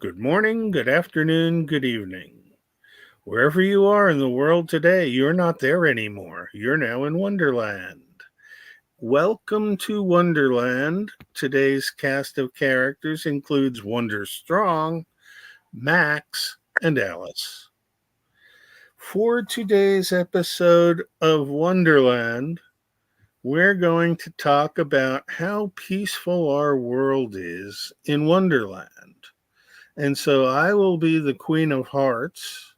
Good morning, good afternoon, good evening. Wherever you are in the world today, you're not there anymore. You're now in Wonderland. Welcome to Wonderland. Today's cast of characters includes Wonder Strong, Max, and Alice. For today's episode of Wonderland, we're going to talk about how peaceful our world is in Wonderland. And so I will be the Queen of Hearts,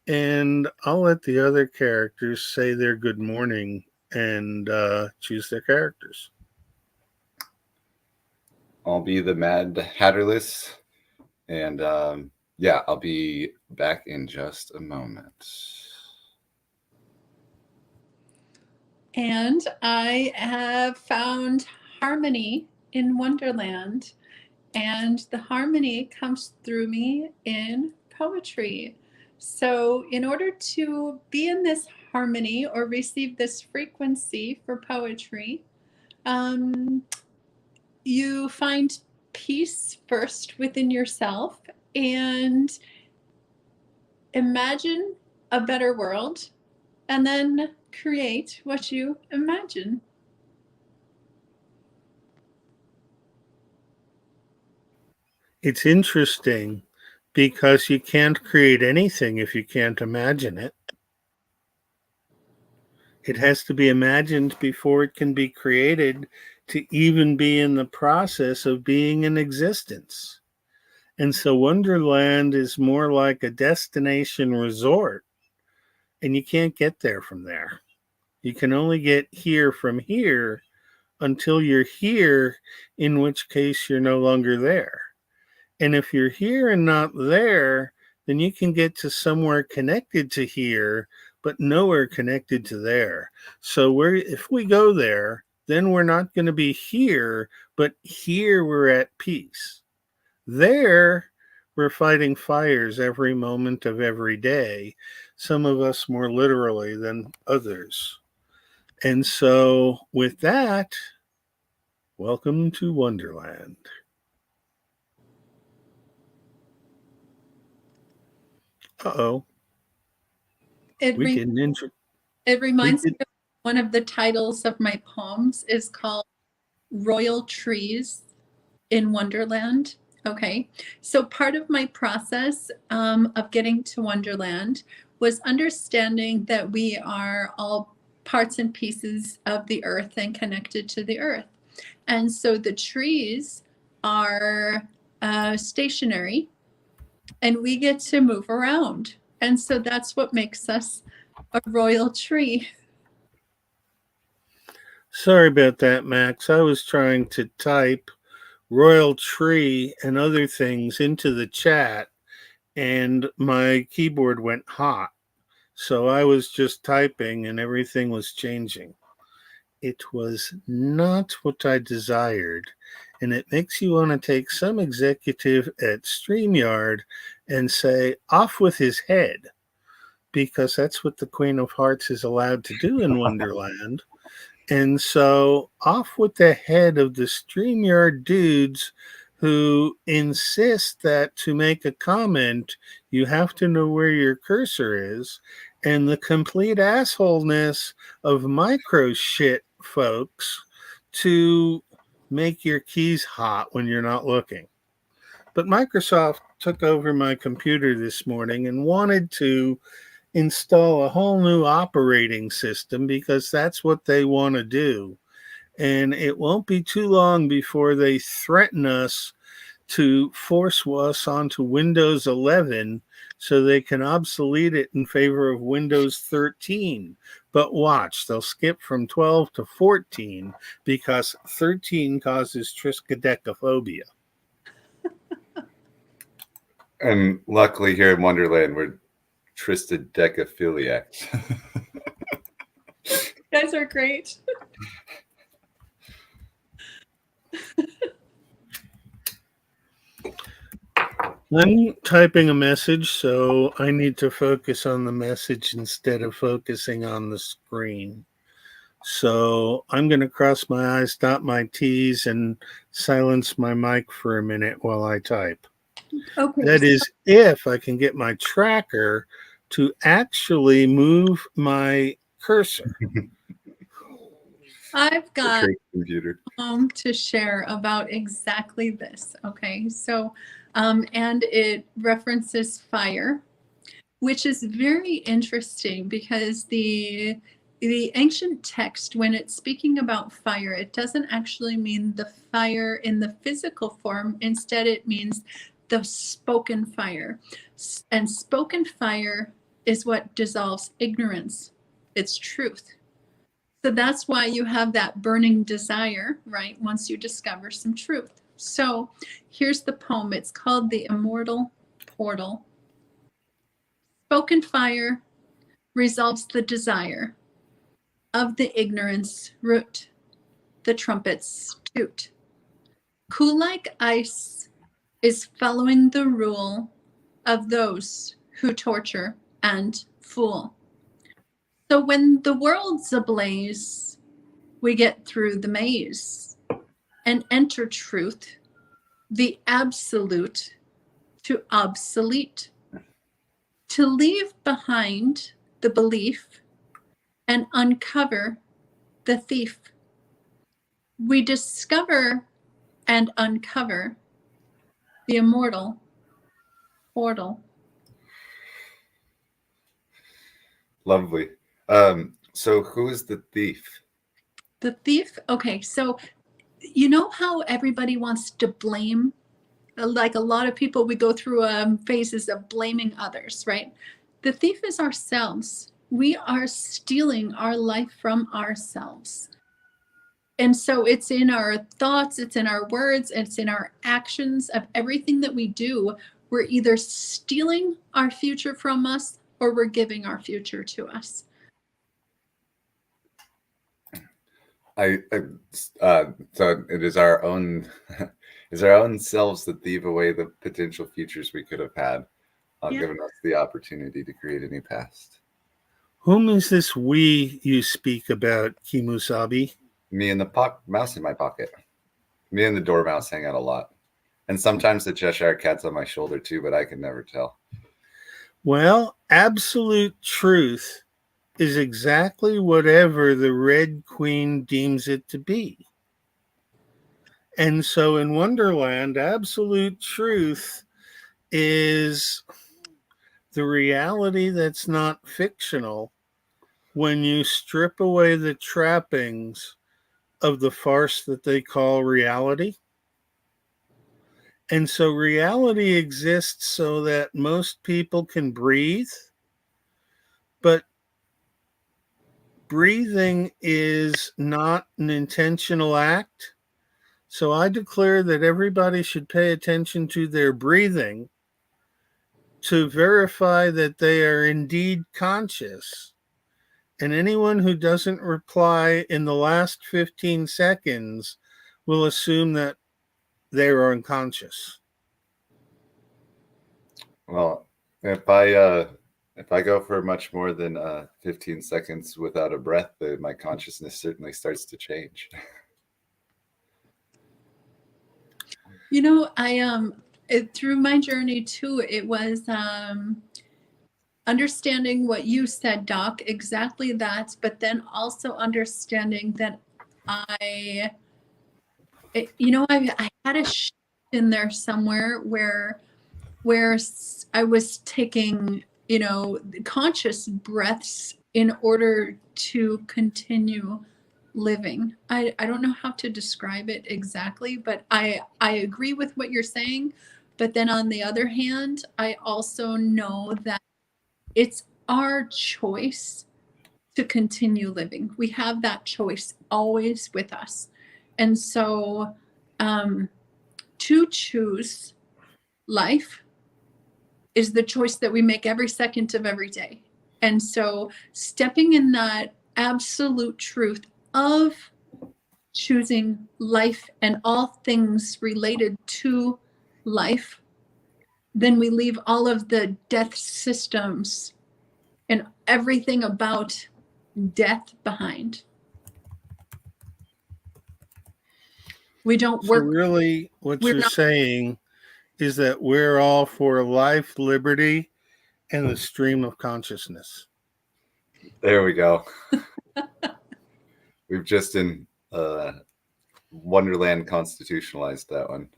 and I'll let the other characters say their good morning and choose their characters. I'll be the Mad Hatterless, and I'll be back in just a moment. And I have found harmony in Wonderland, and the harmony comes through me in poetry. So, in order to be in this harmony or receive this frequency for poetry, you find peace first within yourself and imagine a better world, and then create what you imagine. It's interesting because you can't create anything if you can't imagine it. It has to be imagined before it can be created to even be in the process of being in existence. And so Wonderland is more like a destination resort, and you can't get there from there. You can only get here from here until you're here, in which case you're no longer there. And if you're here and not there, then you can get to somewhere connected to here, but nowhere connected to there. So if we go there, then we're not going to be here, but here we're at peace. There, we're fighting fires every moment of every day, some of us more literally than others. And so, with that, welcome to Wonderland. Uh-oh. It reminds me of one of the titles of my poems is called Royal Trees in Wonderland. Okay, so part of my process of getting to Wonderland was understanding that we are all parts and pieces of the earth and connected to the earth. And so the trees are stationary and we get to move around. And so that's what makes us a royal tree. Sorry about that, Max. I was trying to type royal tree and other things into the chat, and my keyboard went hot. So I was just typing and everything was changing. It was not what I desired. And it makes you want to take some executive at StreamYard and say, off with his head, because that's what the Queen of Hearts is allowed to do in Wonderland. And so off with the head of the StreamYard dudes who insist that to make a comment, you have to know where your cursor is, and the complete assholeness of micro shit folks to make your keys hot when you're not looking. But Microsoft took over my computer this morning and wanted to install a whole new operating system because that's what they want to do. And it won't be too long before they threaten us to force us onto Windows 11 so they can obsolete it in favor of Windows 13. But watch, they'll skip from 12 to 14 because 13 causes triskaidekaphobia. And luckily here in Wonderland, we're triskaidekaphiliacs. You guys are great. I'm typing a message, so I need to focus on the message instead of focusing on the screen. So I'm going to cross my I's, dot my T's, and silence my mic for a minute while I type. Okay. That is, if I can get my tracker to actually move my cursor. I've got computer to share about exactly this. Okay. So, and it references fire, which is very interesting because the ancient text, when it's speaking about fire, it doesn't actually mean the fire in the physical form. Instead, it means the spoken fire. And spoken fire is what dissolves ignorance. It's truth. So that's why you have that burning desire, right? Once you discover some truth. So here's the poem. It's called The Immortal Portal. Spoken fire resolves the desire of the ignorance root, the trumpets toot. Cool like ice is following the rule of those who torture and fool. So when the world's ablaze, we get through the maze and enter truth, the absolute to obsolete, to leave behind the belief and uncover the thief. We discover and uncover the immortal portal. Lovely. So who is the thief? The thief, okay, so you know how everybody wants to blame? Like a lot of people, we go through phases of blaming others, right? The thief is ourselves. We are stealing our life from ourselves. And so it's in our thoughts, it's in our words, it's in our actions of everything that we do. We're either stealing our future from us or we're giving our future to us. So it is our own is our own selves that thieve away the potential futures we could have had, giving us the opportunity to create a new past. Whom is this we you speak about, Kimusabi? Me and the mouse in my pocket. Me and the dormouse hang out a lot. And sometimes the Cheshire cat's on my shoulder too, but I can never tell. Well, absolute truth is exactly whatever the Red Queen deems it to be. And so in Wonderland, absolute truth is the reality that's not fictional when you strip away the trappings of the farce that they call reality. And so reality exists so that most people can breathe, but breathing is not an intentional act. So I declare that everybody should pay attention to their breathing to verify that they are indeed conscious. And anyone who doesn't reply in the last 15 seconds will assume that they're unconscious. Well, if I go for much more than 15 seconds without a breath, my consciousness certainly starts to change. You know, through my journey too, it was understanding what you said, Doc, exactly that, but then also understanding that I had a shift in there somewhere where I was taking, conscious breaths in order to continue living. I don't know how to describe it exactly, but I agree with what you're saying. But then on the other hand, I also know that it's our choice to continue living. We have that choice always with us. And so to choose life is the choice that we make every second of every day. And so stepping in that absolute truth of choosing life and all things related to life, then we leave all of the death systems and everything about death behind. We don't work. So really what you're saying is that we're all for life, liberty, and the stream of consciousness. There we go. We've just in Wonderland constitutionalized that one.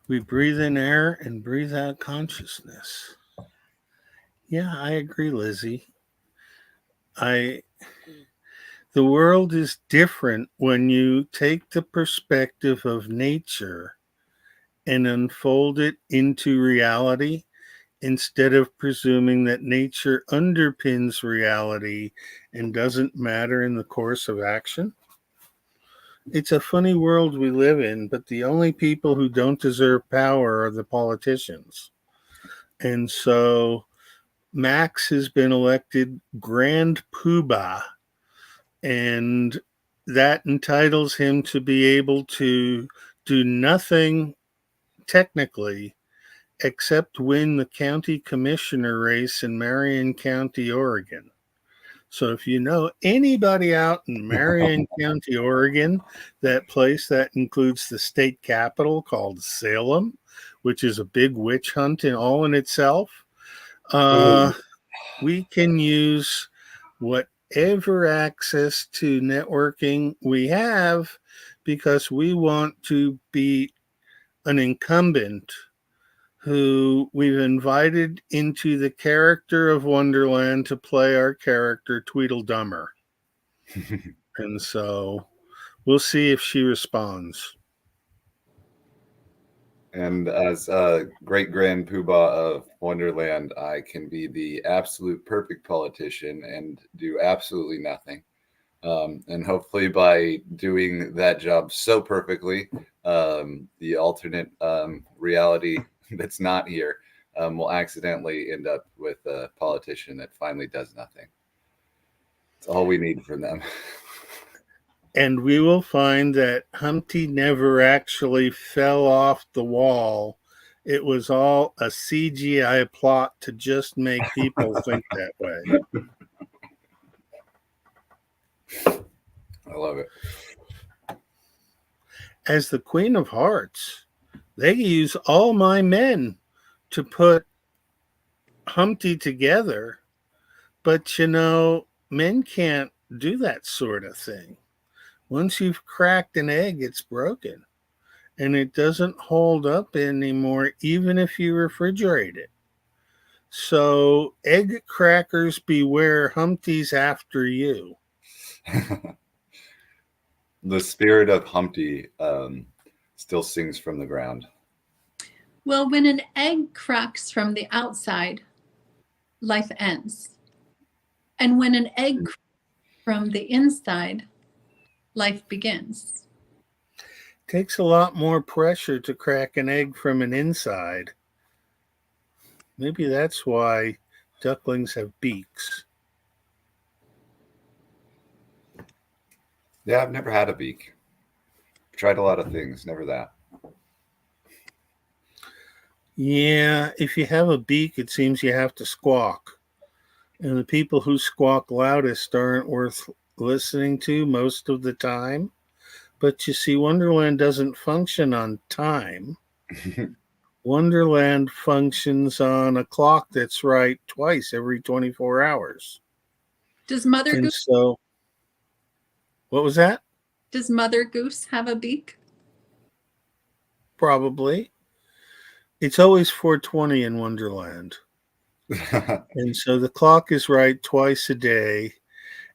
We breathe in air and breathe out consciousness. Yeah, I agree, Lizzie. The world is different when you take the perspective of nature and unfold it into reality instead of presuming that nature underpins reality and doesn't matter in the course of action. It's a funny world we live in, but the only people who don't deserve power are the politicians. And so Max has been elected Grand Poobah, and that entitles him to be able to do nothing technically except win the county commissioner race in Marion County, Oregon. So if you know anybody out in Marion County, Oregon, that place that includes the state capital called Salem, which is a big witch hunt all in itself, we can use whatever access to networking we have because we want to be an incumbent who we've invited into the character of Wonderland to play our character Tweedledummer. And so we'll see if she responds. And as great grand poobah of Wonderland, I can be the absolute perfect politician and do absolutely nothing. And hopefully by doing that job so perfectly, the alternate reality that's not here will accidentally end up with a politician that finally does nothing. It's all we need from them. And we will find that Humpty never actually fell off the wall. It was all a CGI plot to just make people think that way. I love it. As the Queen of Hearts, they use all my men to put Humpty together. But, men can't do that sort of thing. Once you've cracked an egg, it's broken. And it doesn't hold up anymore, even if you refrigerate it. So, egg crackers beware, Humpty's after you. The spirit of Humpty still sings from the ground. Well, when an egg cracks from the outside, life ends. And when an egg cracks from the inside, life begins. Takes a lot more pressure to crack an egg from an inside. Maybe that's why ducklings have beaks. Yeah, I've never had a beak. Tried a lot of things, never that. Yeah, if you have a beak, it seems you have to squawk. And the people who squawk loudest aren't worth listening to most of the time. But you see, Wonderland doesn't function on time. Wonderland functions on a clock that's right twice every 24 hours. Does Mother Goose? So, what was that? Does Mother Goose have a beak? Probably. It's always 4:20 in Wonderland. And so the clock is right twice a day,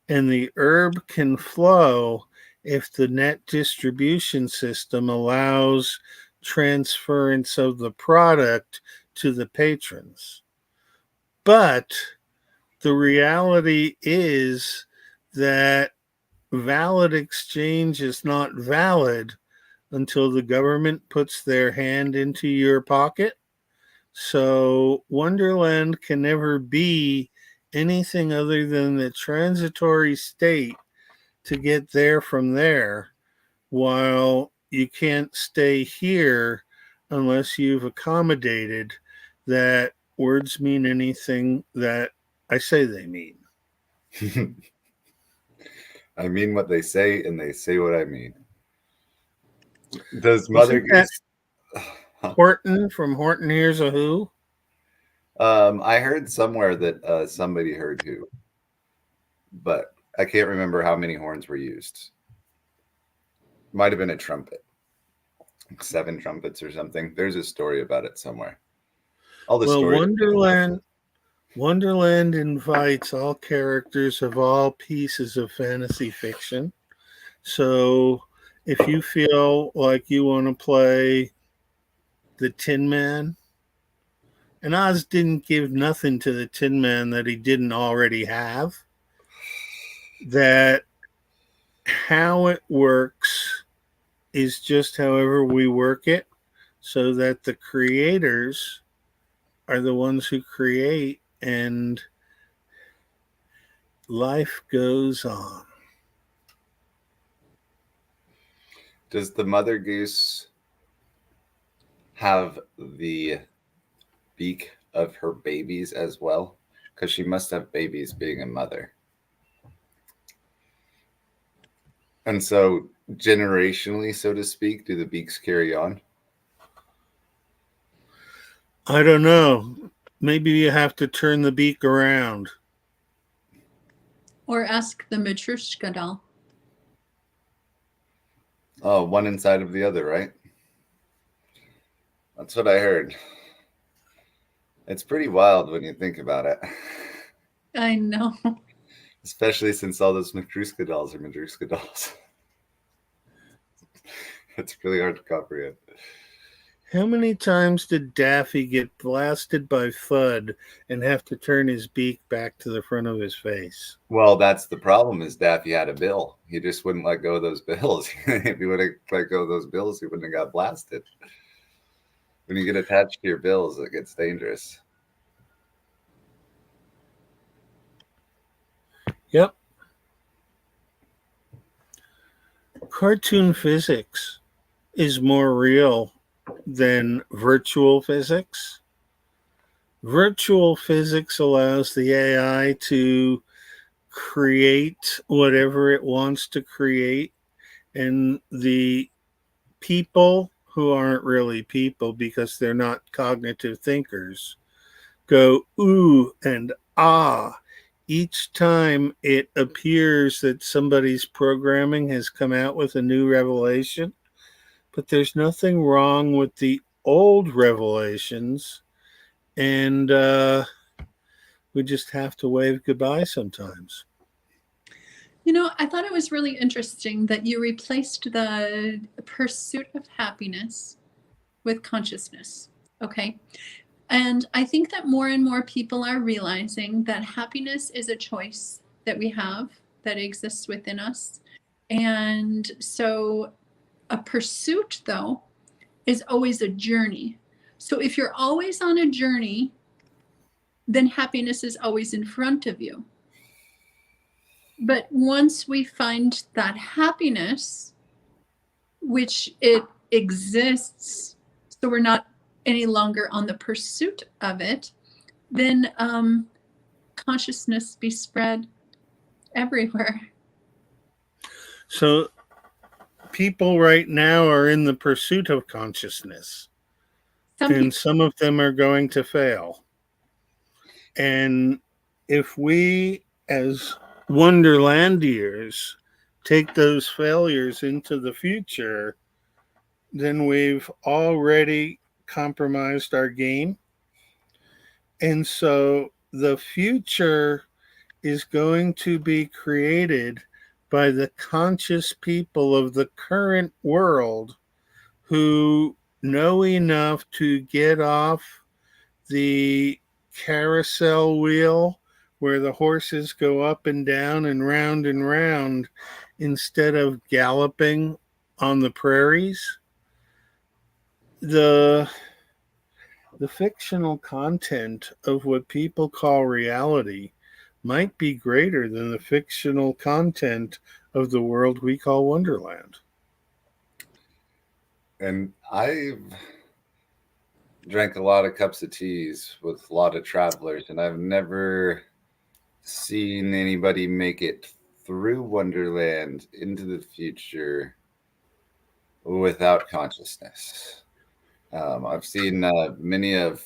and the herb can flow if the net distribution system allows transference of the product to the patrons. But the reality is that valid exchange is not valid until the government puts their hand into your pocket. So Wonderland can never be anything other than the transitory state to get there from there, while you can't stay here unless you've accommodated that words mean anything that I say they mean. I mean what they say, and they say what I mean. Does Mother Goose... Horton from Horton Hears a Who? I heard somewhere that somebody heard who, but I can't remember how many horns were used. Might have been a trumpet, 7 trumpets or something. There's a story about it somewhere. All the stories. Wonderland invites all characters of all pieces of fantasy fiction. So if you feel like you want to play the Tin Man, and Oz didn't give nothing to the Tin Man that he didn't already have, that how it works is just however we work it, so that the creators are the ones who create, and life goes on. Does the Mother Goose have the beak of her babies as well? Because she must have babies being a mother. And so generationally, so to speak, do the beaks carry on? I don't know. Maybe you have to turn the beak around. Or ask the Matryoshka doll. Oh, one inside of the other, right? That's what I heard. It's pretty wild when you think about it. I know. Especially since all those Matryoshka dolls are Matryoshka dolls. It's really hard to comprehend. How many times did Daffy get blasted by Fudd and have to turn his beak back to the front of his face? Well, that's the problem, is Daffy had a bill. He just wouldn't let go of those bills. If he would have let go of those bills, he wouldn't have got blasted. When you get attached to your bills, it gets dangerous. Yep. Cartoon physics is more real than virtual physics. Virtual physics allows the AI to create whatever it wants to create, and the people who aren't really people because they're not cognitive thinkers go ooh and ah each time it appears that somebody's programming has come out with a new revelation. But there's nothing wrong with the old revelations, and we just have to wave goodbye sometimes. You know, I thought it was really interesting that you replaced the pursuit of happiness with consciousness. Okay. And I think that more and more people are realizing that happiness is a choice that we have, that exists within us. And so a pursuit, though, is always a journey. So if you're always on a journey, then happiness is always in front of you. But once we find that happiness, which it exists, so we're not any longer on the pursuit of it, then consciousness be spread everywhere. So people right now are in the pursuit of consciousness, and some of them are going to fail. And if we as Wonderlandiers take those failures into the future, then we've already compromised our game. And so the future is going to be created by the conscious people of the current world who know enough to get off the carousel wheel where the horses go up and down and round instead of galloping on the prairies. The fictional content of what people call reality might be greater than the fictional content of the world we call Wonderland. And I've drank a lot of cups of teas with a lot of travelers, and I've never seen anybody make it through Wonderland into the future without consciousness. I've seen many of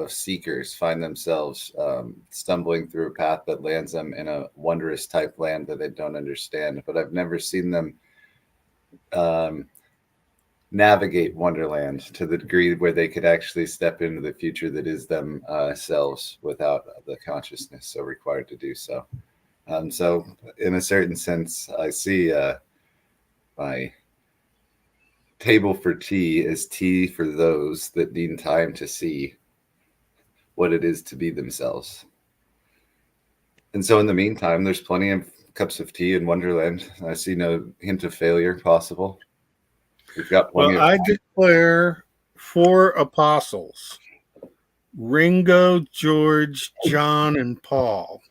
seekers find themselves stumbling through a path that lands them in a wondrous type land that they don't understand, but I've never seen them navigate Wonderland to the degree where they could actually step into the future that is themselves without the consciousness so required to do so. So in a certain sense, I see my table for tea as tea for those that need time to see what it is to be themselves. And so in the meantime, there's plenty of cups of tea in Wonderland. I see no hint of failure possible. We've got plenty I declare 4 apostles: Ringo, George, John, and Paul.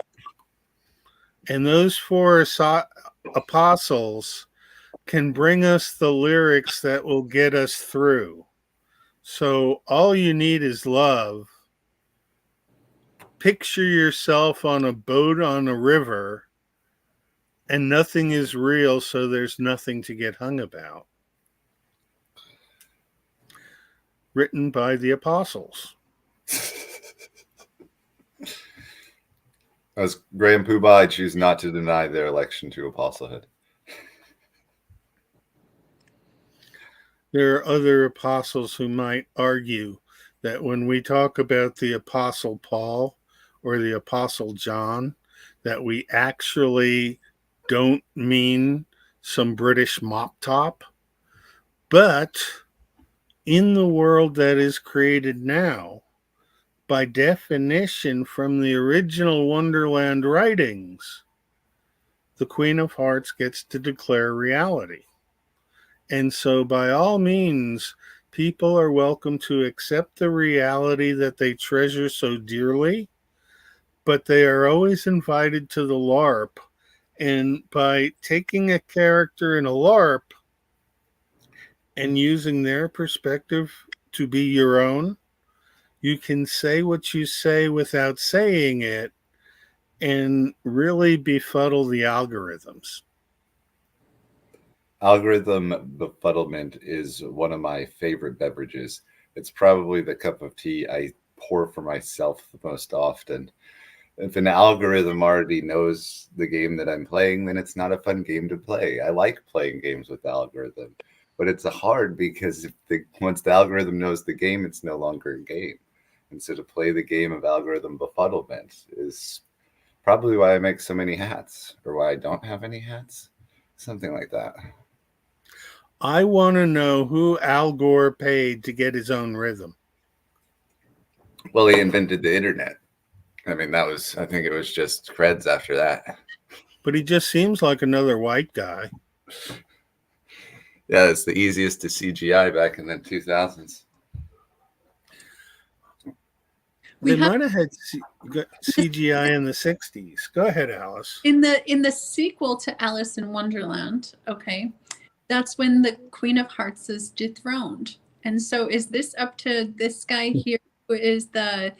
And those 4 apostles can bring us the lyrics that will get us through. So all you need is love. Picture yourself on a boat on a river, and nothing is real, so there's nothing to get hung about. Written by the apostles. As Grand Poobah, I choose not to deny their election to apostlehood. There are other apostles who might argue that when we talk about the Apostle Paul or the Apostle John, that we actually don't mean some British mop top, but in the world that is created now, by definition from the original Wonderland writings, the Queen of Hearts gets to declare reality. And so by all means, people are welcome to accept the reality that they treasure so dearly, but they are always invited to the LARP. And by taking a character in a LARP and using their perspective to be your own, you can say what you say without saying it and really befuddle the algorithms. Algorithm befuddlement is one of my favorite beverages. It's probably the cup of tea I pour for myself the most often. If an algorithm already knows the game that I'm playing, then it's not a fun game to play. I like playing games with the algorithm, but it's hard because once the algorithm knows the game, it's no longer a game. And so to play the game of algorithm befuddlement is probably why I make so many hats, or why I don't have any hats, something like that. I want to know who Al Gore paid to get his own rhythm. Well, he invented the internet. I mean, I think it was just creds after that. But he just seems like another white guy. Yeah, it's the easiest to CGI back in the 2000s. They might have had CGI in the 60s. Go ahead, Alice. In the sequel to Alice in Wonderland, okay, that's when the Queen of Hearts is dethroned. And so is this up to this guy here who is the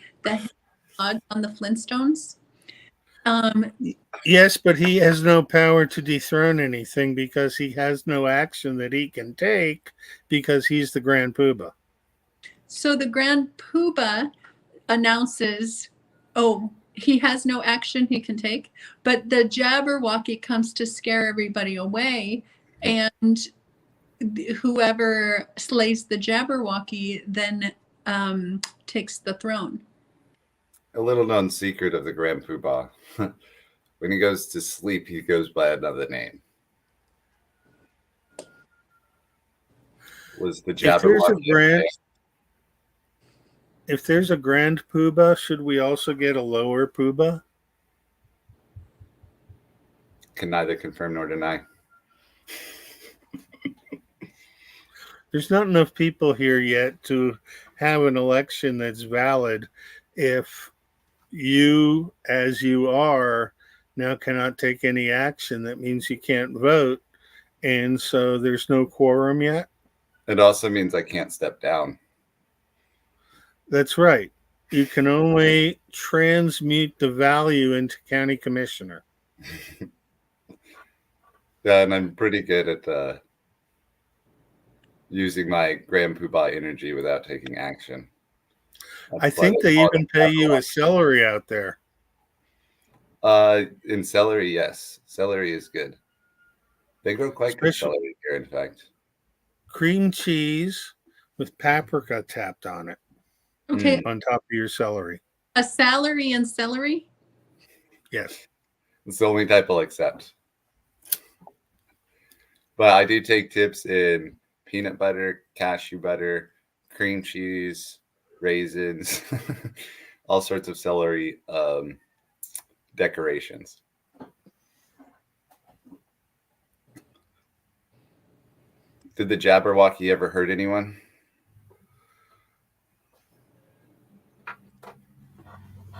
on the Flintstones? Yes, but he has no power to dethrone anything because he has no action that he can take because he's the Grand Poobah. So the Grand Poobah announces, oh, he has no action he can take, but the Jabberwocky comes to scare everybody away, and whoever slays the Jabberwocky then takes the throne. A little known secret of the Grand Poobah. When he goes to sleep, he goes by another name. Was the Jabberwocky? If there's a Grand Poobah, should we also get a lower Poobah? Can neither confirm nor deny. There's not enough people here yet to have an election that's valid if you, as you are, now cannot take any action. That means you can't vote. And so there's no quorum yet. It also means I can't step down. That's right. You can only transmute the value into county commissioner. Yeah, and I'm pretty good at using my Grand Poobah energy without taking action. I think they even pay you a celery out there. In celery, yes. Celery is good. They grow quite good celery here, in fact. Cream cheese with paprika tapped on it. Okay. On top of your celery. A salary and celery? Yes. It's the only type I'll accept. But I do take tips in peanut butter, cashew butter, cream cheese, raisins, all sorts of celery decorations. Did the Jabberwocky ever hurt anyone?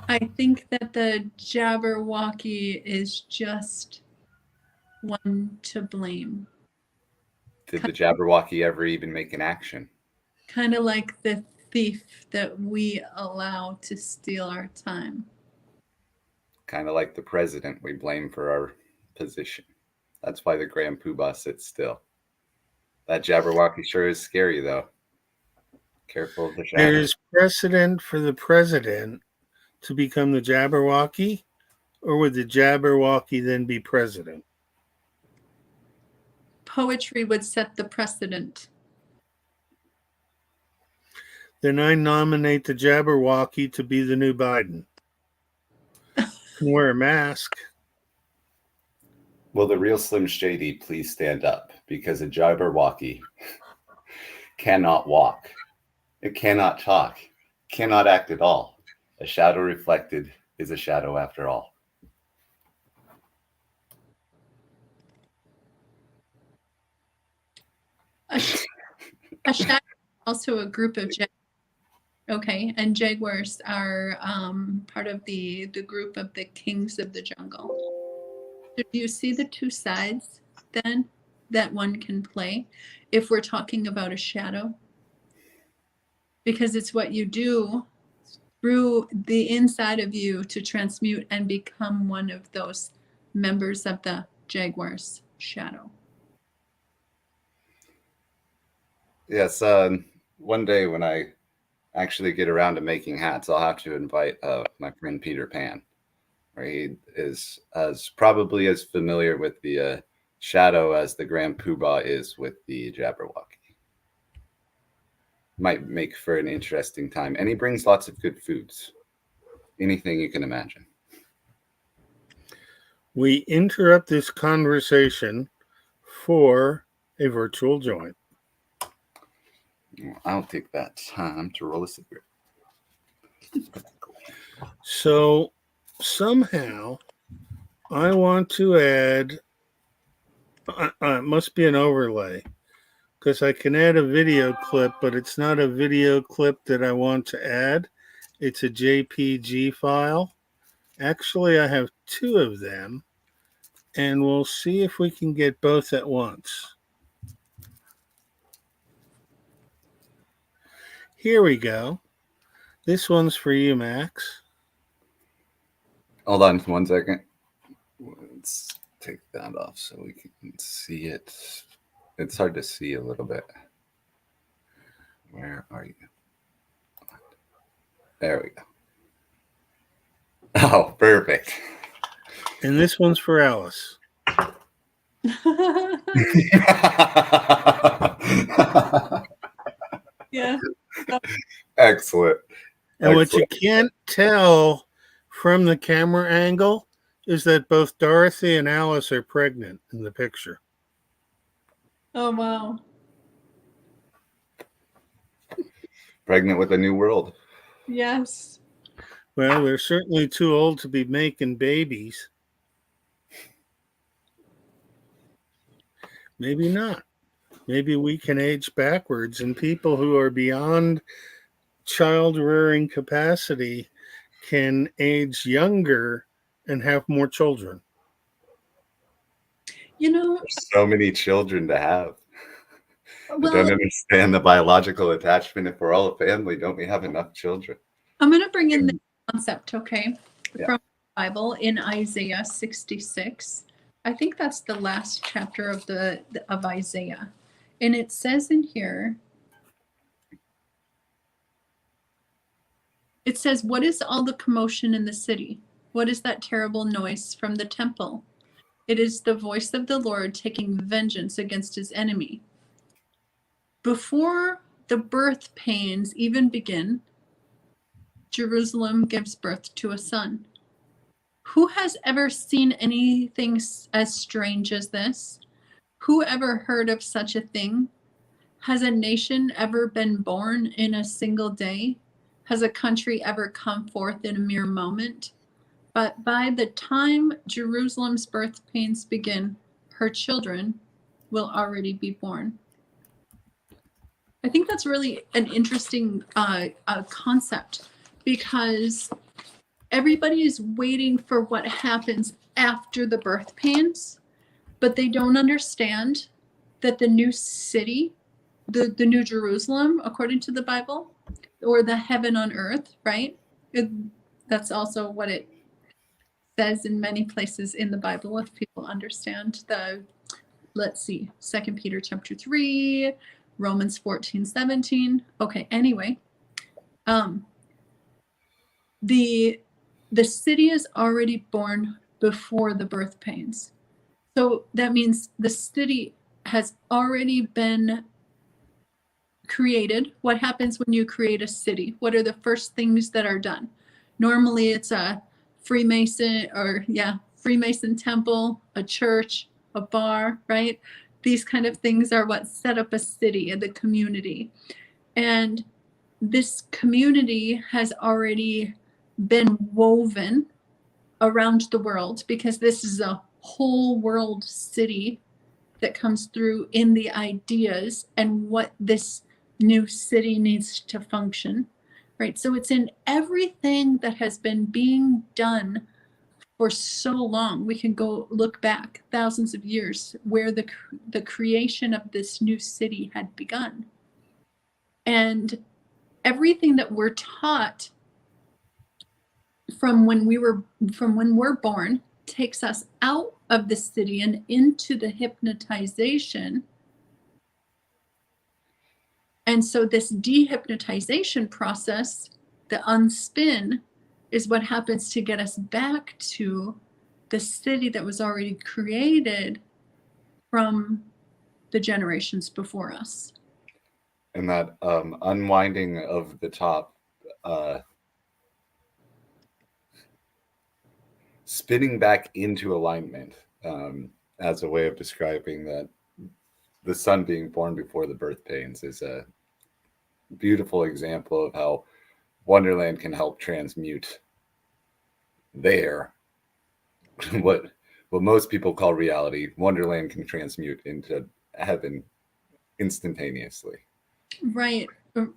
I think that the Jabberwocky is just one to blame. Did the Jabberwocky ever even make an action? Kind of like the thief that we allow to steal our time. Kind of like the president we blame for our position. That's why the Grand Poobah sits still. That Jabberwocky sure is scary, though. Careful of the shadow. There's precedent for the president to become the Jabberwocky, or would the Jabberwocky then be president? Poetry would set the precedent. Then I nominate the Jabberwocky to be the new Biden. Can wear a mask. Will the real Slim Shady please stand up? Because a Jabberwocky cannot walk. It cannot talk. Cannot act at all. A shadow reflected is a shadow after all. A shadow is also a group of jaguars. Okay, and jaguars are part of the group of the kings of the jungle. Do you see the two sides then that one can play if we're talking about a shadow? Because it's what you do through the inside of you to transmute and become one of those members of the jaguar's shadow. Yes, one day when I actually get around to making hats, I'll have to invite my friend Peter Pan. He is probably as familiar with the shadow as the Grand Poobah is with the Jabberwocky. Might make for an interesting time. And he brings lots of good foods. Anything you can imagine. We interrupt this conversation for a virtual joint. I'll take that time to roll a cigarette. So somehow I want to add, it must be an overlay, because I can add a video clip, but it's not a video clip that I want to add. It's a JPG file. Actually, I have two of them, and we'll see if we can get both at once. Here we go. This one's for you, Max. Hold on 1 second. Let's take that off so we can see it. It's hard to see a little bit. Where are you? There we go. Oh, perfect. And this one's for Alice. Yeah. Excellent. And what you can't tell from the camera angle is that both Dorothy and Alice are pregnant in the picture. Oh, wow. Pregnant with a new world. Yes. Well, they're certainly too old to be making babies. Maybe not. Maybe we can age backwards, and people who are beyond child-rearing capacity can age younger and have more children. You know, there's so many children to have. well, I don't understand the biological attachment. If we're all a family, don't we have enough children? I'm going to bring in the concept, okay, Yeah. from Bible in Isaiah 66. I think that's the last chapter of Isaiah. And it says in here, it says, "What is all the commotion in the city? What is that terrible noise from the temple? It is the voice of the Lord taking vengeance against his enemy." Before the birth pains even begin, Jerusalem gives birth to a son. Who has ever seen anything as strange as this? Who ever heard of such a thing? Has a nation ever been born in a single day? Has a country ever come forth in a mere moment? But by the time Jerusalem's birth pains begin, her children will already be born. I think that's really an interesting concept, because everybody is waiting for what happens after the birth pains, but they don't understand that the new city, the new Jerusalem, according to the Bible, or the heaven on earth, right? That's also what it says in many places in the Bible, if people understand let's see, 2 Peter chapter 3, Romans 14:17. Okay, anyway, the city is already born before the birth pains. So that means the city has already been created. What happens when you create a city? What are the first things that are done? Normally it's a Freemason temple, a church, a bar, right? These kind of things are what set up a city and the community. And this community has already been woven around the world, because this is a whole world city that comes through in the ideas and what this new city needs to function, right? So it's in everything that has been being done for so long. We can go look back thousands of years where the creation of this new city had begun. And everything that we're taught from when we're born takes us out of the city and into the hypnotization. And so this dehypnotization process, the unspin, is what happens to get us back to the city that was already created from the generations before us. And that unwinding of the top, spinning back into alignment, as a way of describing that the son being born before the birth pains, is a beautiful example of how Wonderland can help transmute what most people call reality. Wonderland can transmute into heaven instantaneously. Right. The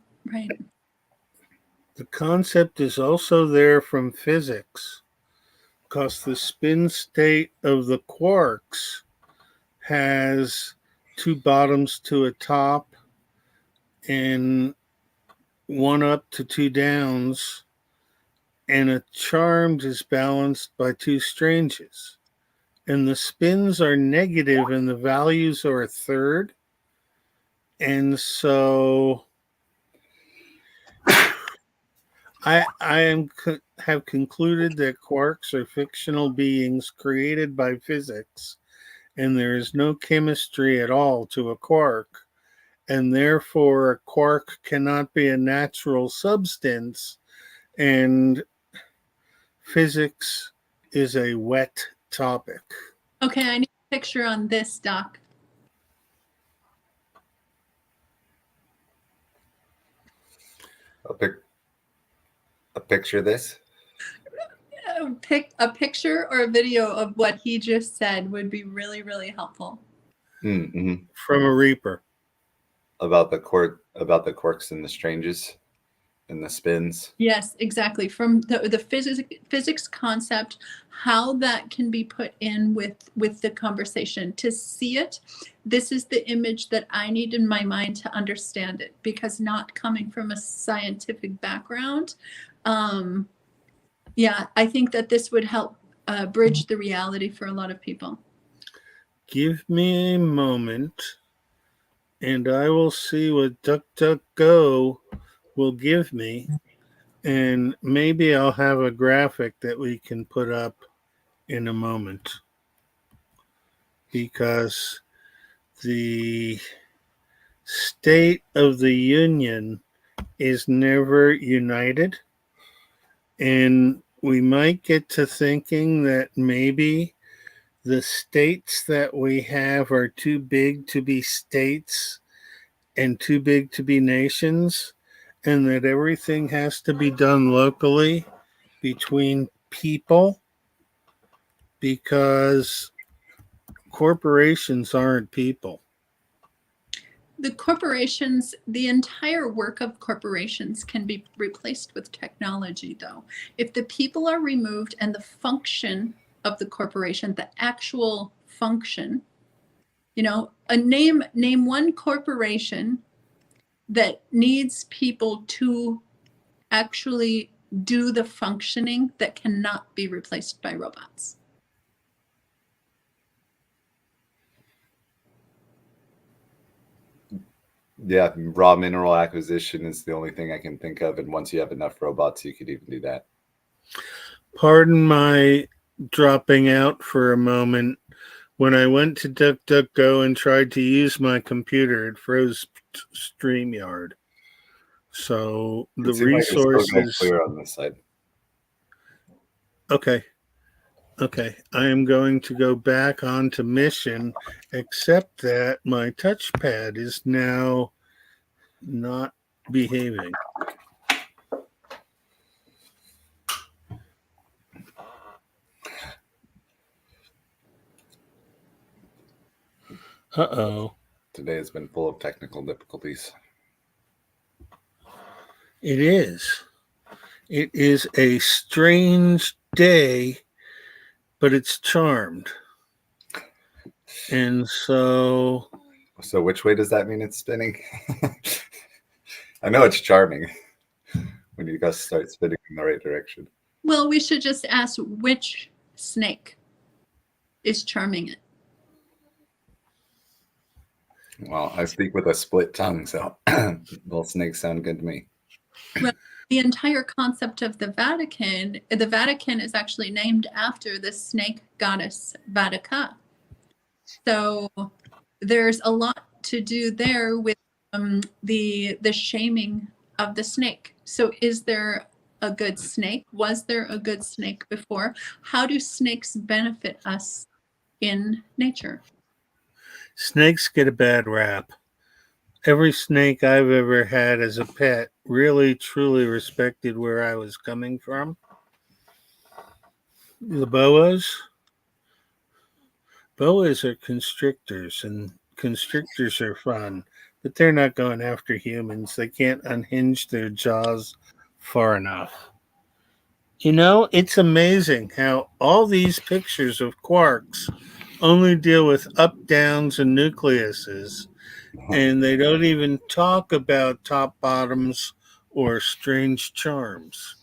concept is also there from physics, because the spin state of the quarks has two bottoms to a top and one up to two downs, and a charmed is balanced by two stranges. And the spins are negative and the values are a third. And so I have concluded that quarks are fictional beings created by physics, and there is no chemistry at all to a quark, and therefore a quark cannot be a natural substance, and physics is a wet topic. Okay, I need a picture on this, Doc. A picture of this? A picture or a video of what he just said would be really, really helpful. Mm-hmm. From a Reaper. About the quarks and the stranges and the spins. Yes, exactly. From the physics concept, how that can be put in with the conversation. To see it, this is the image that I need in my mind to understand it, because not coming from a scientific background, Yeah, I think that this would help bridge the reality for a lot of people. Give me a moment, and I will see what DuckDuckGo will give me, and maybe I'll have a graphic that we can put up in a moment, because the State of the Union is never united, and we might get to thinking that maybe the states that we have are too big to be states and too big to be nations, and that everything has to be done locally between people, because corporations aren't people. The corporations, the entire work of corporations can be replaced with technology, though. If the people are removed and the function of the corporation, the actual function, name one corporation that needs people to actually do the functioning that cannot be replaced by robots. Yeah, raw mineral acquisition is the only thing I can think of. And once you have enough robots, you could even do that. Pardon my dropping out for a moment. When I went to DuckDuckGo and tried to use my computer, it froze StreamYard. So the resources. Clear on this side. Okay. I am going to go back onto mission, except that my touchpad is now not behaving. Uh-oh. Today has been full of technical difficulties. It is. It is a strange day, but it's charmed. And so which way does that mean it's spinning? I know it's charming when you guys start spinning in the right direction. Well, we should just ask which snake is charming it. Well, I speak with a split tongue, so little snakes sound good to me. Well, the entire concept of the Vatican is actually named after the snake goddess Vatica. So there's a lot to do there with the shaming of the snake. So is there a good snake? Was there a good snake before? How do snakes benefit us in nature? Snakes get a bad rap. Every snake I've ever had as a pet really, truly respected where I was coming from. The boas are constrictors, and constrictors are fun, but they're not going after humans. They can't unhinge their jaws far enough. It's amazing how all these pictures of quarks only deal with up, downs, and nucleuses, and they don't even talk about top, bottoms, or strange charms.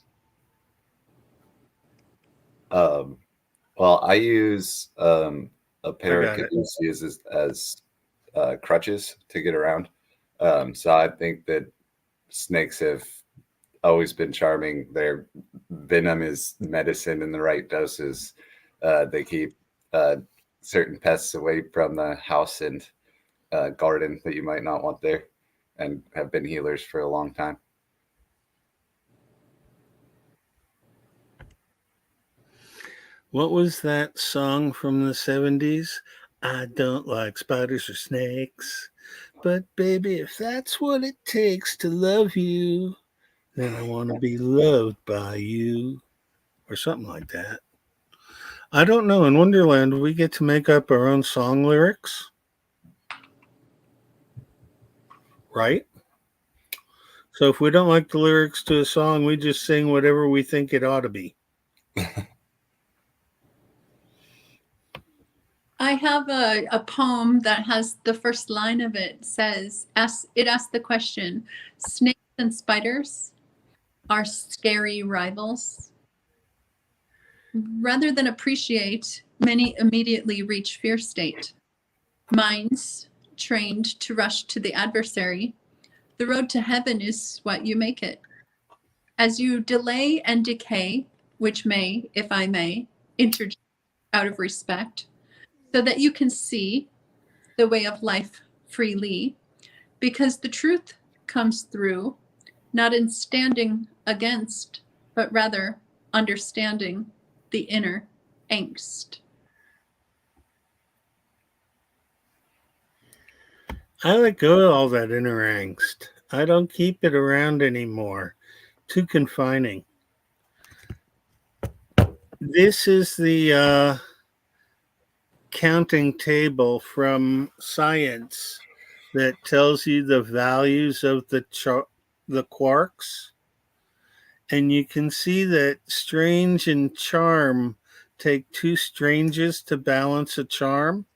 Well, I use a pair of caduceus as crutches to get around. So I think that snakes have always been charming. Their venom is medicine in the right doses. They keep certain pests away from the house and garden that you might not want there, and have been healers for a long time. What was that song from the 70s? I don't like spiders or snakes, but baby, if that's what it takes to love you, then I want to be loved by you, or something like that. I don't know. In Wonderland, we get to make up our own song lyrics, right? So if we don't like the lyrics to a song, we just sing whatever we think it ought to be. I have a poem that has the first line of it asks the question, snakes and spiders are scary rivals. Rather than appreciate, many immediately reach fear state. Minds trained to rush to the adversary. The road to heaven is what you make it. As you delay and decay, which may, if I may, interject out of respect, so that you can see the way of life freely, because the truth comes through, not in standing against, but rather understanding the inner angst. I let go of all that inner angst. I don't keep it around anymore. Too confining. This is the counting table from science that tells you the values of the quarks. And you can see that strange and charm take two stranges to balance a charm.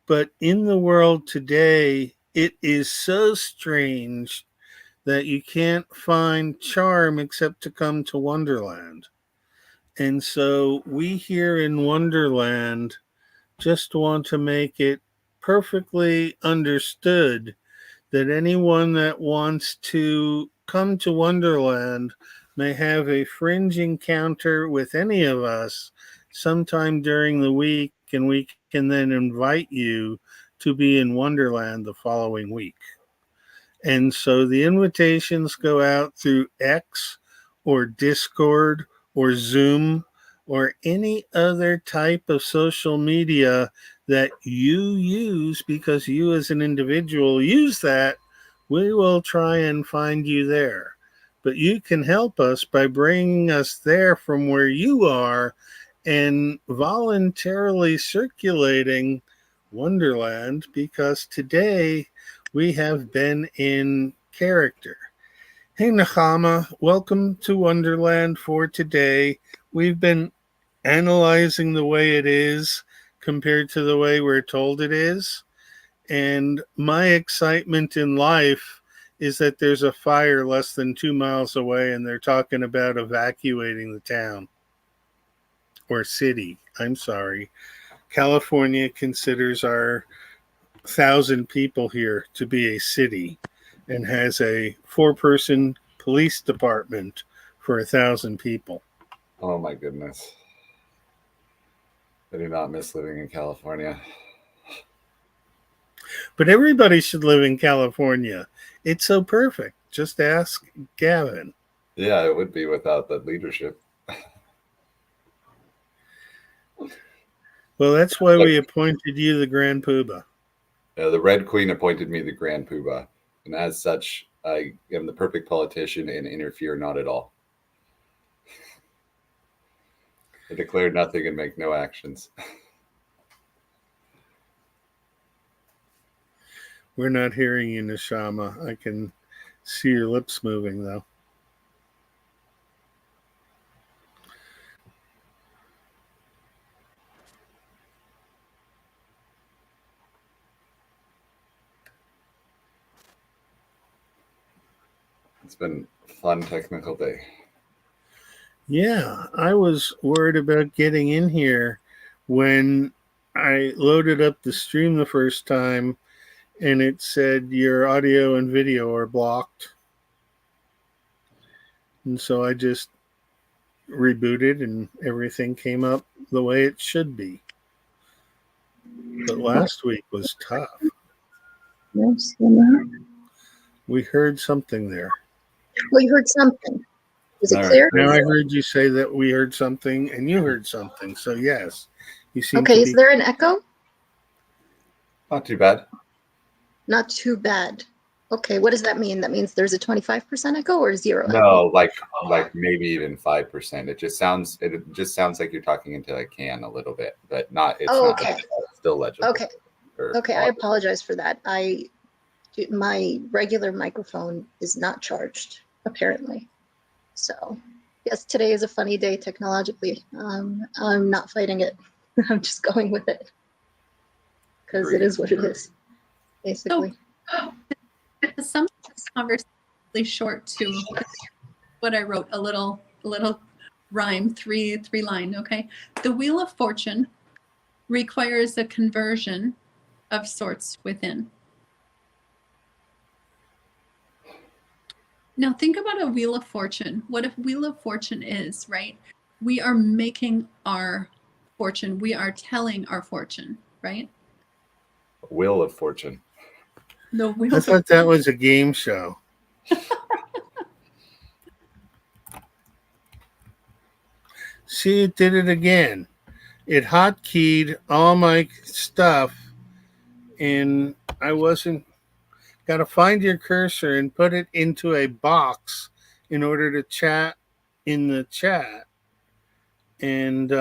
But in the world today, it is so strange that you can't find charm except to come to Wonderland. And so we here in Wonderland just want to make it perfectly understood that anyone that wants to come to Wonderland may have a fringe encounter with any of us sometime during the week, and we can then invite you to be in Wonderland the following week. And so the invitations go out through X or Discord or Zoom or any other type of social media that you use because you as an individual use that. We will try and find you there. But you can help us by bringing us there from where you are and voluntarily circulating Wonderland, because today we have been in character. Hey, Nahama, welcome to Wonderland for today. We've been analyzing the way it is compared to the way we're told it is. And my excitement in life is that there's a fire less than 2 miles away and they're talking about evacuating the town or city. I'm sorry. California considers our 1,000 people here to be a city and has a 4-person police department for 1,000 people. Oh my goodness. I do not miss living in California. But everybody should live in California. It's so perfect. Just ask Gavin. Yeah, it would be without that leadership. Well, that's why we appointed you the Grand Poobah. The Red Queen appointed me the Grand Poobah. And as such, I am the perfect politician and interfere not at all. I declare nothing and make no actions. We're not hearing you, Neshama. I can see your lips moving, though. It's been a fun technical day. Yeah, I was worried about getting in here when I loaded up the stream the first time and it said your audio and video are blocked. And so I just rebooted and everything came up the way it should be. But last week was tough. Yes, We heard something there. we heard something. Is it All right. clear? Now I heard you say that we heard something and you heard something. So yes, you seem Okay, to is be. there an echo? Not too bad. Not too bad. Okay, what does that mean? That means there's a 25% echo or zero echo? No, like maybe even 5%. It just sounds like you're talking into a can a little bit, but not. It's Oh, not. okay. It's still legible. Okay. Okay, I apologize for that. My regular microphone is not charged, apparently. So, yes, today is a funny day technologically. I'm not fighting it. I'm just going with it because it is what it is, basically. Some conversation really short too. What I wrote a little rhyme, three line, okay? The Wheel of Fortune requires a conversion of sorts within. Now think about a Wheel of Fortune. What a Wheel of Fortune is, right? We are making our fortune. We are telling our fortune, right? Wheel of Fortune. The Wheel I of thought that was a game show. See, it did it again. It hotkeyed all my stuff, and I wasn't. Got to find your cursor and put it into a box in order to chat in the chat. And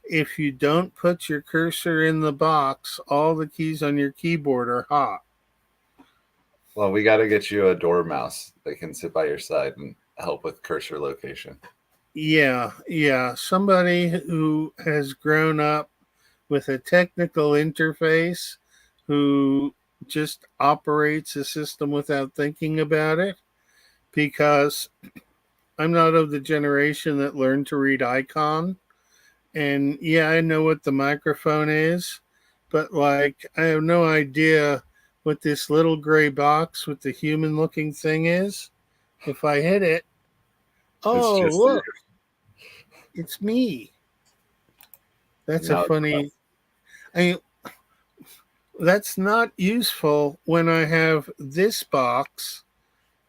if you don't put your cursor in the box, all the keys on your keyboard are hot. Well, we got to get you a door mouse that can sit by your side and help with cursor location. Yeah. Somebody who has grown up with a technical interface, who just operates a system without thinking about it, because I'm not of the generation that learned to read icon. And yeah, I know what the microphone is, but like I have no idea what this little gray box with the human looking thing is. If I hit it, oh, look, it's me. That's a funny. That's not useful when I have this box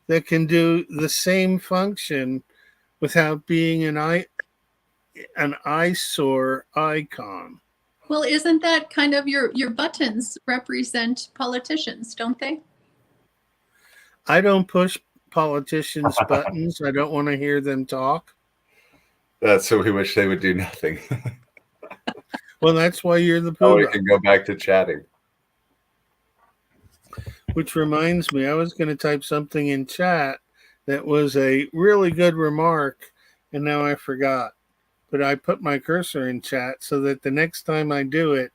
that can do the same function without being an eyesore icon. Well, isn't that kind of your buttons represent politicians, don't they? I don't push politicians' buttons. I don't want to hear them talk. That's so we wish they would do nothing. Well, that's why you're the Oh, we poobah. can go back to chatting. Which reminds me, I was going to type something in chat that was a really good remark, and now I forgot. But I put my cursor in chat so that the next time I do it,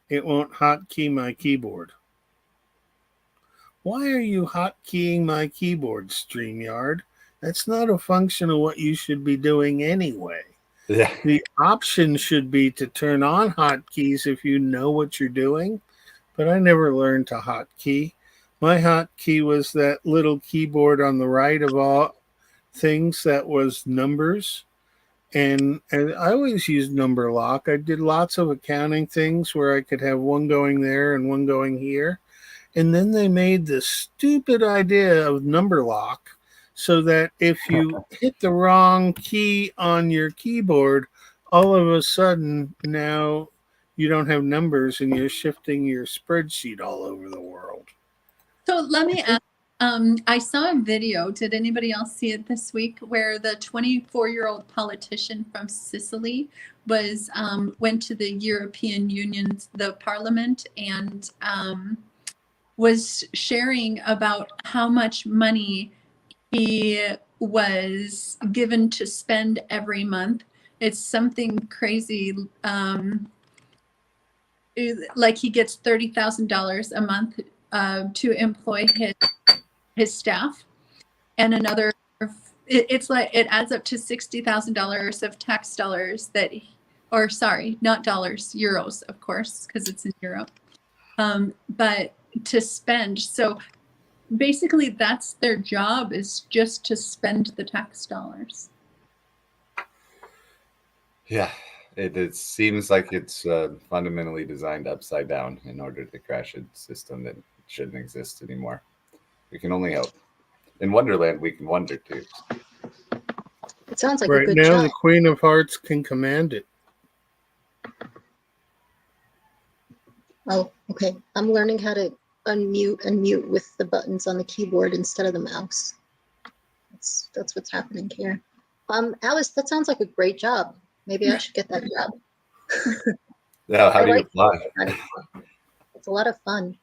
it won't hotkey my keyboard. Why are you hotkeying my keyboard, StreamYard? That's not a function of what you should be doing anyway. Yeah. The option should be to turn on hotkeys if you know what you're doing, but I never learned to hotkey. My hotkey was that little keyboard on the right of all things that was numbers. And I always used number lock. I did lots of accounting things where I could have one going there and one going here. And then they made this stupid idea of number lock so that if you hit the wrong key on your keyboard, all of a sudden now you don't have numbers and you're shifting your spreadsheet all over the world. So let me ask, I saw a video, did anybody else see it this week, where the 24-year-old politician from Sicily was went to the European Union, the parliament, and was sharing about how much money he was given to spend every month. It's something crazy. Like he gets $30,000 a month to employ his staff, and another. It's like it adds up to $60,000 of tax dollars that, or sorry, not dollars, euros, of course, because it's in Europe. But to spend. So basically that's their job, is just to spend the tax dollars. Yeah, it seems like it's fundamentally designed upside down in order to crash a system that shouldn't exist anymore. We can only hope. In Wonderland, we can wonder too. It sounds like right a good now, job. the Queen of Hearts can command it. Oh, okay. I'm learning how to unmute and mute with the buttons on the keyboard instead of the mouse. That's what's happening here. Alice, that sounds like a great job. Maybe I should get that job. Yeah, how do you apply? It's a lot of fun.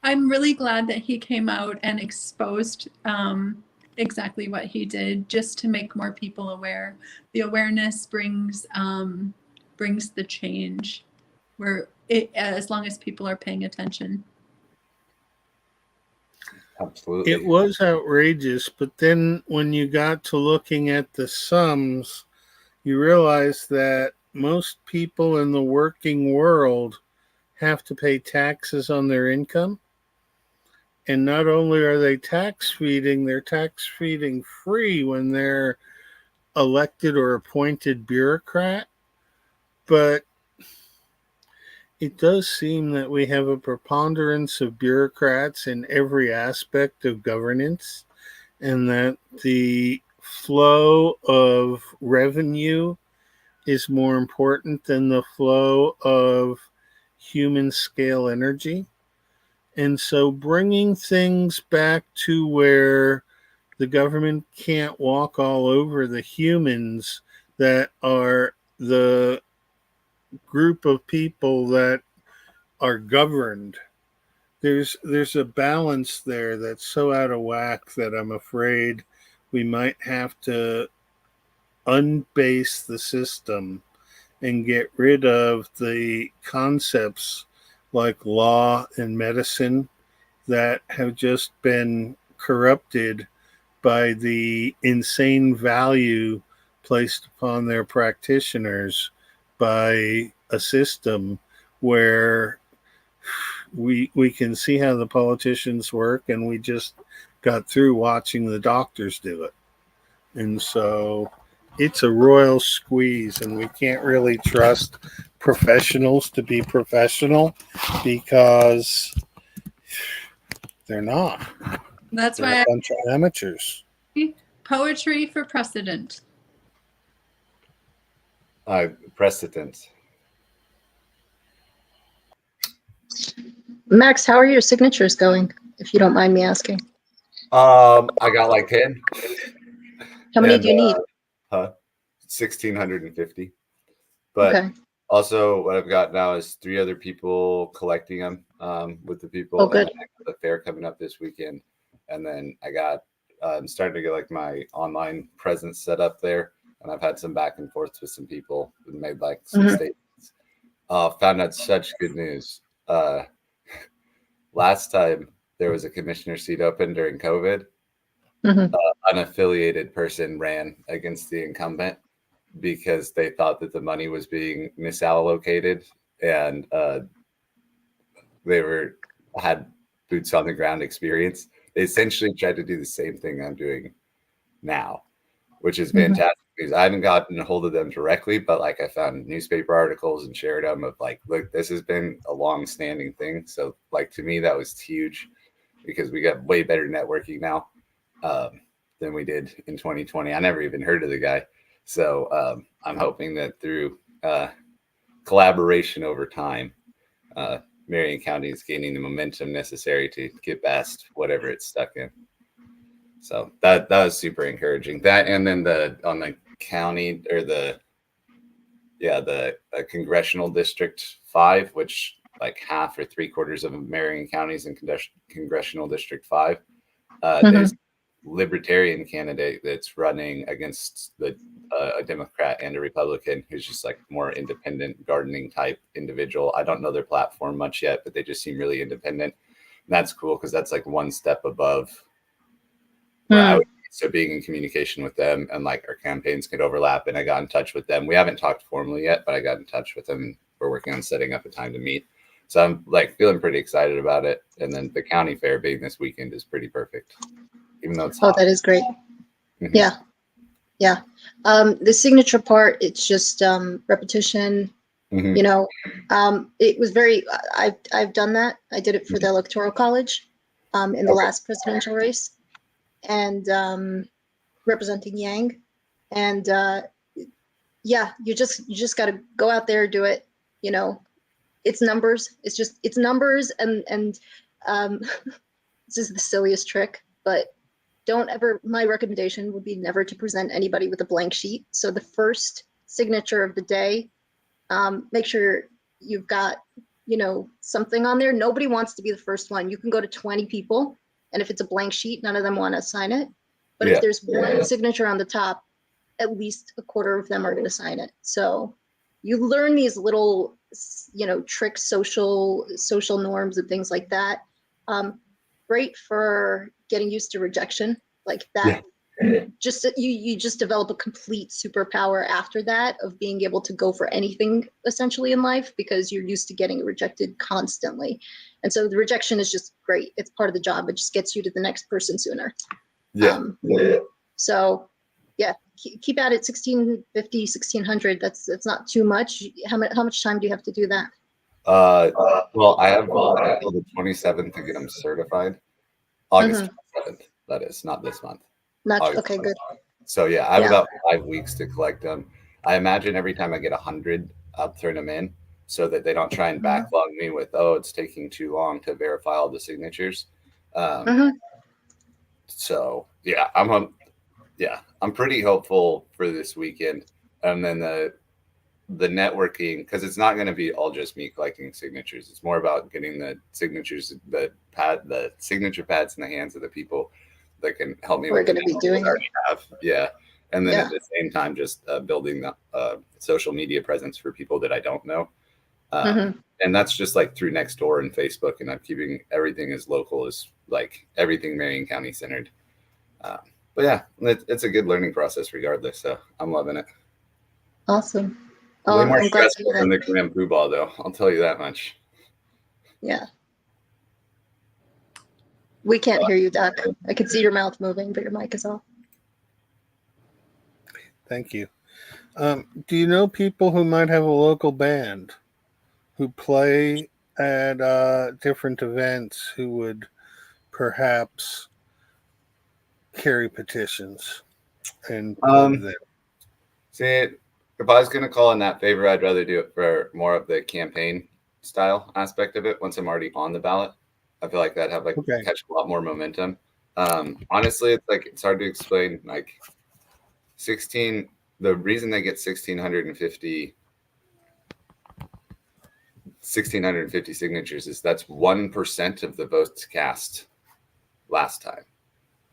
I'm really glad that he came out and exposed exactly what he did, just to make more people aware. The awareness brings the change, where as long as people are paying attention. Absolutely. It was outrageous, but then when you got to looking at the sums, you realize that most people in the working world have to pay taxes on their income. And not only are they they're tax feeding free when they're elected or appointed bureaucrat. But it does seem that we have a preponderance of bureaucrats in every aspect of governance, and that the flow of revenue is more important than the flow of human scale energy. And so bringing things back to where the government can't walk all over the humans that are the group of people that are governed. There's a balance there that's so out of whack that I'm afraid we might have to unbase the system and get rid of the concepts like law and medicine that have just been corrupted by the insane value placed upon their practitioners by a system where we can see how the politicians work, and we just got through watching the doctors do it. And so it's a royal squeeze, and we can't really trust professionals to be professional because they're not. That's They're why a bunch of amateurs. Poetry for precedent. Precedent. Max, how are your signatures going, if you don't mind me asking? I got like 10. How many do you need? 1,650. But Okay. also what I've got now is 3 other people collecting them with the people. Oh, good. And I got the fair coming up this weekend. And then I got, I'm starting to get like my online presence set up there. And I've had some back and forth with some people and made like some statements. Found out such good news. Last time there was a commissioner seat open during COVID, unaffiliated person ran against the incumbent because they thought that the money was being misallocated, and they had boots on the ground experience. They essentially tried to do the same thing I'm doing now, which is fantastic because I haven't gotten a hold of them directly, but like I found newspaper articles and shared them of like, look, this has been a long-standing thing. So like to me, that was huge because we got way better networking now than we did in 2020. I never even heard of the guy. So I'm hoping that through collaboration over time, Marion County is gaining the momentum necessary to get past whatever it's stuck in. So that was super encouraging. That, and then on the county or the congressional district 5, which like half or 3/4 of Marion Counties in congressional district 5, there's a libertarian candidate that's running against a Democrat and a Republican who's just like more independent gardening type individual. I don't know their platform much yet, but they just seem really independent. And that's cool because that's like one step above where I would be. So being in communication with them and like our campaigns could overlap, and I got in touch with them. We haven't talked formally yet, but I got in touch with them and we're working on setting up a time to meet. So I'm like feeling pretty excited about it. And then the county fair being this weekend is pretty perfect, even though it's hot. That is great. Yeah. The signature part, it's just repetition. You know, it was very, I've done that. I did it for the Electoral College in the last presidential race, and representing Yang. And you just got to go out there, do it. You know, it's numbers. It's numbers, and this is the silliest trick, but don't ever, my recommendation would be never to present anybody with a blank sheet. So the first signature of the day, make sure you've got, something on there. Nobody wants to be the first one. You can go to 20 people, and if it's a blank sheet, none of them want to sign it. But if there's one signature on the top, at least a quarter of them are going to sign it. So you learn these little, tricks, social norms and things like that. great for getting used to rejection, like that. Yeah. Just you just develop a complete superpower after that of being able to go for anything essentially in life because you're used to getting rejected constantly. And so the rejection is just great. It's part of the job. It just gets you to the next person sooner. Yeah. So yeah, keep at it. 1650, 1600. That's not too much. How much time do you have to do that? Well, I have until the 27th to get them certified. August 27th, that is, not this month. Okay, good. So yeah, I have about 5 weeks to collect them. I imagine every time I get 100, I'll turn them in so that they don't try and backlog me with, oh, it's taking too long to verify all the signatures. So yeah, I'm pretty hopeful for this weekend. And then the networking, because it's not going to be all just me collecting signatures. It's more about getting the signatures, the signature pads in the hands of the people that can help me. We're going to be doing it. Yeah. And then at the same time, just building the social media presence for people that I don't know. And that's just like through Nextdoor and Facebook. And I'm keeping everything as local as like everything Marion County centered. But yeah, it's a good learning process regardless. So I'm loving it. Awesome. Way more stressful than the Grand Poobah, though. I'll tell you that much. Yeah. We can't hear you, Doc. I can see your mouth moving, but your mic is off. Thank you. Do you know people who might have a local band who play at different events who would perhaps carry petitions and them? See, if I was going to call in that favor, I'd rather do it for more of the campaign style aspect of it. Once I'm already on the ballot, I feel like that'd have catch a lot more momentum. Honestly, it's hard to explain. Like 16, the reason they get 1650 signatures is that's 1% of the votes cast last time.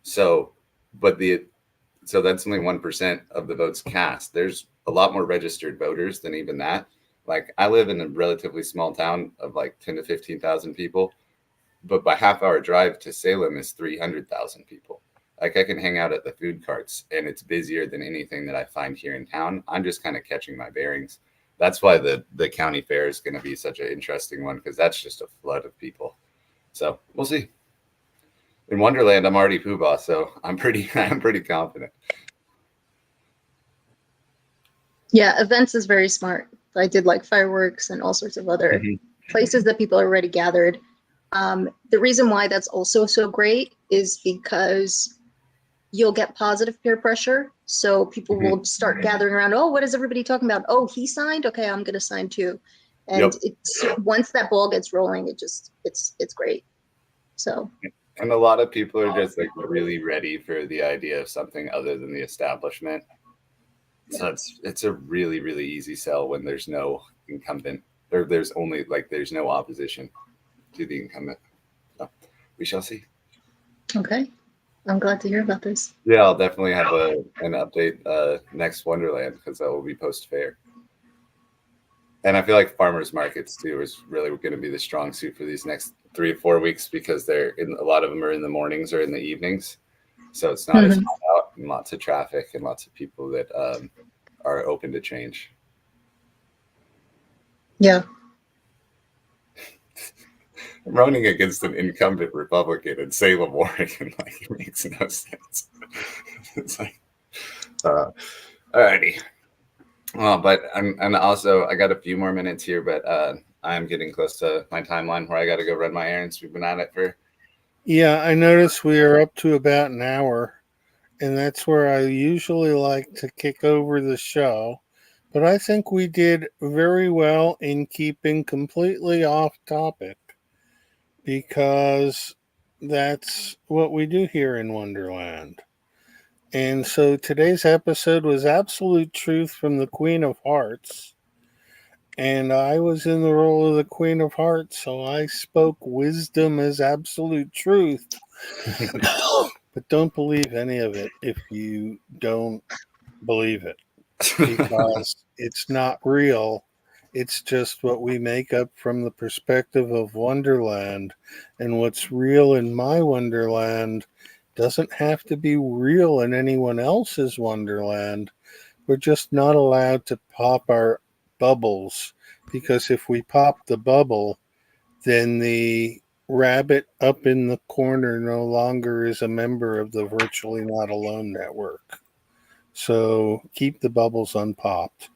So that's only 1% of the votes cast. There's a lot more registered voters than even that. Like I live in a relatively small town of like 10 to 15,000 people, but by half-hour drive to Salem is 300,000 people. Like I can hang out at the food carts and it's busier than anything that I find here in town. I'm just kind of catching my bearings. That's why the county fair is going to be such an interesting one because that's just a flood of people. So we'll see. In Wonderland, I'm already Poobah, so I'm pretty confident. Yeah, events is very smart. I did like fireworks and all sorts of other places that people are already gathered. The reason why that's also so great is because you'll get positive peer pressure. So people will start gathering around. Oh, what is everybody talking about? Oh, he signed? Okay, I'm going to sign too. And once that ball gets rolling, it's great. So. And a lot of people are just like really ready for the idea of something other than the establishment. So it's a really, really easy sell when there's no incumbent. There's no opposition to the incumbent. So we shall see. Okay. I'm glad to hear about this. Yeah, I'll definitely have an update next Wonderland because that will be post-fair. And I feel like farmers markets too is really going to be the strong suit for these next 3 or 4 weeks because a lot of them are in the mornings or in the evenings. So it's not as hot out and lots of traffic and lots of people that are open to change. Yeah. I'm running against an incumbent Republican in Salem, Oregon. Like it makes no sense. It's like, alrighty. Well, but and also I got a few more minutes here, but I'm getting close to my timeline where I got to go run my errands. We've been at it for. Yeah, I noticed we are up to about an hour, and that's where I usually like to kick over the show. But I think we did very well in keeping completely off topic because that's what we do here in Wonderland. And so today's episode was Absolute Truth from the Queen of Hearts. And I was in the role of the Queen of Hearts, so I spoke wisdom as absolute truth. But don't believe any of it if you don't believe it, because it's not real It's just what we make up from the perspective of Wonderland. And what's real in my Wonderland doesn't have to be real in anyone else's Wonderland. We're just not allowed to pop our bubbles, because if we pop the bubble, then the rabbit up in the corner no longer is a member of the Virtually Not Alone network. So keep the bubbles unpopped.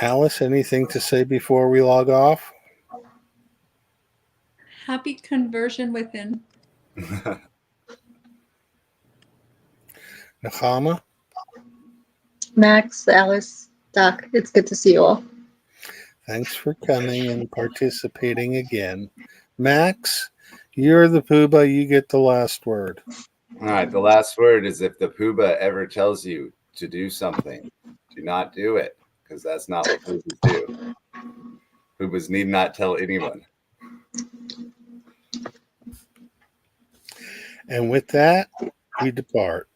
Alice, anything to say before we log off? Happy conversion within. Nahama? Max, Alice, Doc, it's good to see you all. Thanks for coming and participating again. Max, you're the Poobah. You get the last word. All right. The last word is, if the Poobah ever tells you to do something, do not do it, because that's not what Poobahs do. Poobahs need not tell anyone. And with that, we depart.